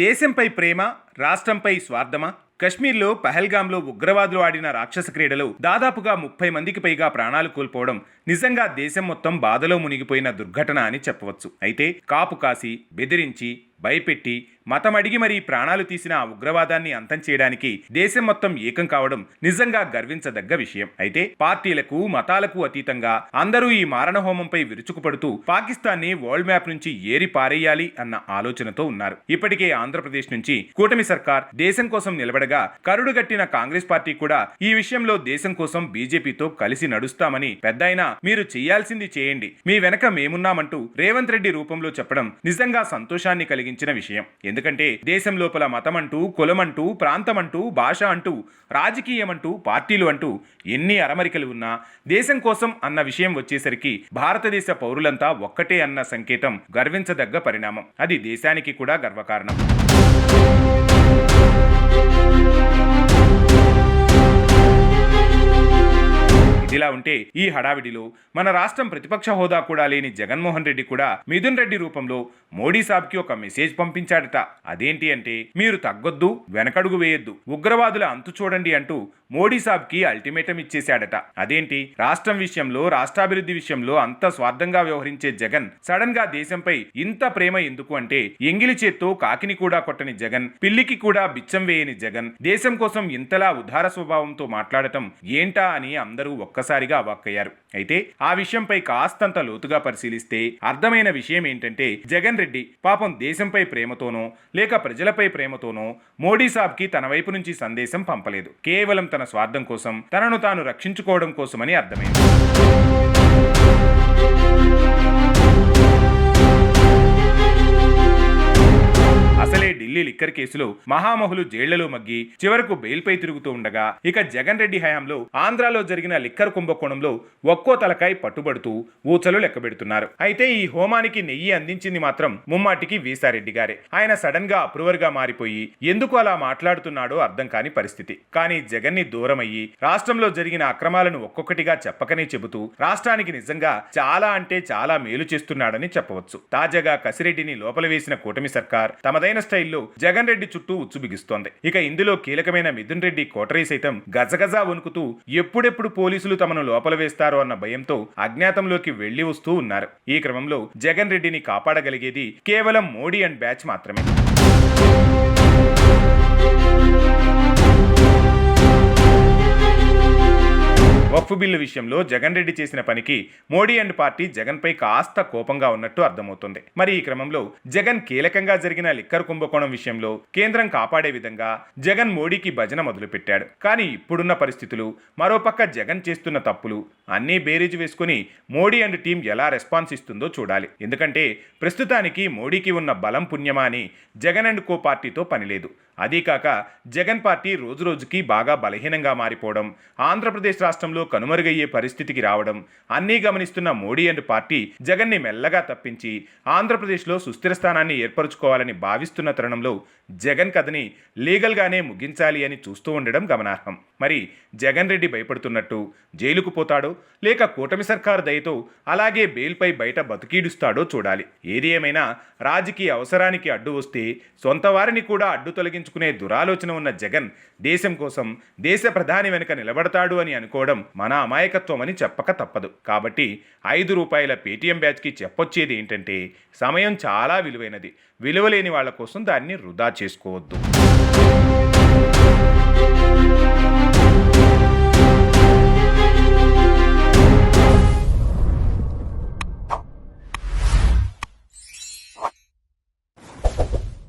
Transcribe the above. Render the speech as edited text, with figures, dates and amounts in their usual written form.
దేశంపై ప్రేమ, రాష్ట్రంపై స్వార్థమా? కశ్మీర్లో పహల్గాంలో ఉగ్రవాదులు ఆడిన రాక్షస క్రీడలో దాదాపుగా 30 మందికి పైగా ప్రాణాలు కోల్పోవడం నిజంగా దేశం మొత్తం బాధలో మునిగిపోయిన దుర్ఘటన అని చెప్పవచ్చు. అయితే కాపు కాసి, బెదిరించి, భయపెట్టి, మతం అడిగి మరీ ప్రాణాలు తీసిన ఆ ఉగ్రవాదాన్ని అంతం చేయడానికి దేశం మొత్తం ఏకం కావడం నిజంగా గర్వించదగ్గ విషయం. అయితే పార్టీలకు, మతాలకు అతీతంగా అందరూ ఈ మారణహోమంపై విరుచుకుపడుతూ పాకిస్తాన్ని వరల్డ్ మ్యాప్ నుంచి ఏరి పారేయాలి అన్న ఆలోచనతో ఉన్నారు. ఇప్పటికే ఆంధ్రప్రదేశ్ నుంచి కూటమి సర్కార్ దేశం కోసం నిలబడగా కరుడుగట్టిన కాంగ్రెస్ పార్టీ కూడా ఈ విషయంలో దేశం కోసం బీజేపీతో కలిసి నడుస్తామని పెద్దయినా మీరు చేయాల్సింది చేయండి, మీ వెనక మేమున్నామంటూ రేవంత్ రెడ్డి రూపంలో చెప్పడం నిజంగా సంతోషాన్ని కలిగించిన విషయం. ఎందుకంటే దేశం లోపల మతమంటూ, కులమంటూ, ప్రాంతమంటూ, భాష అంటూ, రాజకీయమంటూ, పార్టీలు అంటూ ఎన్ని అరమరికలు ఉన్నా దేశం కోసం అన్న విషయం వచ్చేసరికి భారతదేశ పౌరులంతా ఒక్కటే అన్న సంకేతం గర్వించదగ్గ పరిణామం. అది దేశానికి కూడా గర్వకారణం. ఇదిలా ఉంటే ఈ హడావిడిలో మన రాష్ట్రం ప్రతిపక్ష హోదా కూడా లేని జగన్మోహన్ రెడ్డి కూడా మిథున్ రెడ్డి రూపంలో మోడీ సాబ్కి ఒక మెసేజ్ పంపించాడట. అదేంటి అంటే, మీరు తగ్గొద్దు, వెనకడుగు వేయొద్దు, ఉగ్రవాదుల అంతు చూడండి అంటూ మోడీ సాబ్కి అల్టిమేటం ఇచ్చేశాడట. అదేంటి, రాష్ట్రం విషయంలో, రాష్ట్రాభివృద్ధి విషయంలో అంత స్వార్థంగా వ్యవహరించే జగన్ సడన్ గా దేశంపై ఇంత ప్రేమ ఎందుకు అంటే, ఎంగిలి చేత్తో కాకిని కూడా కొట్టని జగన్, పిల్లికి కూడా బిచ్చం వేయని జగన్ దేశం కోసం ఇంతలా ఉదార స్వభావంతో మాట్లాడటం ఏంటా అని అందరూ ఒక్కసారిగా అవాక్కయ్యారు. అయితే ఆ విషయంపై కాస్తంత లోతుగా పరిశీలిస్తే అర్థమైన విషయం ఏంటంటే, జగన్ రెడ్డి పాపం దేశంపై ప్రేమతోనో లేక ప్రజలపై ప్రేమతోనో మోడీ సాబ్కి తన వైపు నుంచి సందేశం పంపలేదు. కేవలం తన స్వార్థం కోసం, తనను తాను రక్షించుకోవడం కోసమని అర్థమైంది. అసలే ఢిల్లీ లిక్కర్ కేసులో మహామహులు జైళ్లలో మగ్గి చివరకు బెయిల్పై తిరుగుతూ ఉండగా, ఇక జగన్ రెడ్డి హయాంలో ఆంధ్రాలో జరిగిన లిక్కర్ కుంభకోణంలో ఒక్కో తలకాయ పట్టుబడుతూ ఊచలు లెక్కబెడుతున్నారు. అయితే ఈ హోమానికి నెయ్యి అందించింది మాత్రం ముమ్మాటికి వీసారెడ్డి గారే. ఆయన సడన్ గా అప్రూవర్ గా మారిపోయి ఎందుకు అలా మాట్లాడుతున్నాడో అర్థం కాని పరిస్థితి. కానీ జగన్ ని దూరమయ్యి రాష్ట్రంలో జరిగిన అక్రమాలను ఒక్కొక్కటిగా చెప్పకనే చెబుతూ రాష్ట్రానికి నిజంగా చాలా అంటే చాలా మేలు చేస్తున్నాడని చెప్పవచ్చు. తాజాగా కసిరెడ్డిని లోపల వేసిన కూటమి సర్కార్ తమదైన స్టైల్లో జగన్ రెడ్డి చుట్టూ ఉచ్చు బిగిస్తోంది. ఇక ఇందులో కీలకమైన మిథున్ రెడ్డి కోటరీ సైతం గజగజా వణుకుతూ ఎప్పుడెప్పుడు పోలీసులు తమను లోపల వేస్తారో అన్న భయంతో అజ్ఞాతంలోకి వెళ్లి వస్తూ ఉన్నారు. ఈ క్రమంలో జగన్ రెడ్డిని కాపాడగలిగేది కేవలం మోడీ అండ్ బ్యాచ్ మాత్రమే. వక్ఫ్ బిల్లు విషయంలో జగన్ రెడ్డి చేసిన పనికి మోడీ అండ్ పార్టీ జగన్ పై కాస్త కోపంగా ఉన్నట్టు అర్థమవుతుంది. మరి ఈ క్రమంలో జగన్ కీలకంగా జరిగిన లిక్కర్ కుంభకోణం విషయంలో కేంద్రం కాపాడే విధంగా జగన్ మోడీకి భజన మొదలుపెట్టాడు. కానీ ఇప్పుడున్న పరిస్థితులు, మరోపక్క జగన్ చేస్తున్న తప్పులు అన్నీ బేరీజు వేసుకుని మోడీ అండ్ టీం ఎలా రెస్పాన్స్ ఇస్తుందో చూడాలి. ఎందుకంటే ప్రస్తుతానికి మోడీకి ఉన్న బలం పుణ్యమా అని జగన్ అండ్ కో పార్టీతో పనిలేదు. అదీకాక జగన్ పార్టీ రోజురోజుకి బాగా బలహీనంగా మారిపోవడం, ఆంధ్రప్రదేశ్ రాష్ట్రంలో కనుమరుగయ్యే పరిస్థితికి రావడం అన్నీ గమనిస్తున్న మోడీ అండ్ పార్టీ జగన్ని మెల్లగా తప్పించి ఆంధ్రప్రదేశ్లో సుస్థిర స్థానాన్ని ఏర్పరచుకోవాలని భావిస్తున్న తరుణంలో జగన్ కథని లీగల్గానే ముగించాలి అని చూస్తూ ఉండడం గమనార్హం. మరి జగన్ రెడ్డి భయపడుతున్నట్టు జైలుకు పోతాడో లేక కూటమి సర్కారు దయతో అలాగే బెయిల్పై బయట బతికీడుస్తాడో చూడాలి. ఏది ఏమైనా రాజకీయ అవసరానికి అడ్డు వస్తే సొంత వారిని కూడా అడ్డు తొలగించుకునే దురాలోచన ఉన్న జగన్ దేశం కోసం, దేశ ప్రధాని వెనుక నిలబడతాడు అని అనుకోవడం మన అమాయకత్వం అని చెప్పక తప్పదు. కాబట్టి ₹5 పేటీఎం బ్యాచ్కి చెప్పొచ్చేది ఏంటంటే, సమయం చాలా విలువైనది. విలువలేని వాళ్ల కోసం దాన్ని వృధా చేసుకోవద్దు.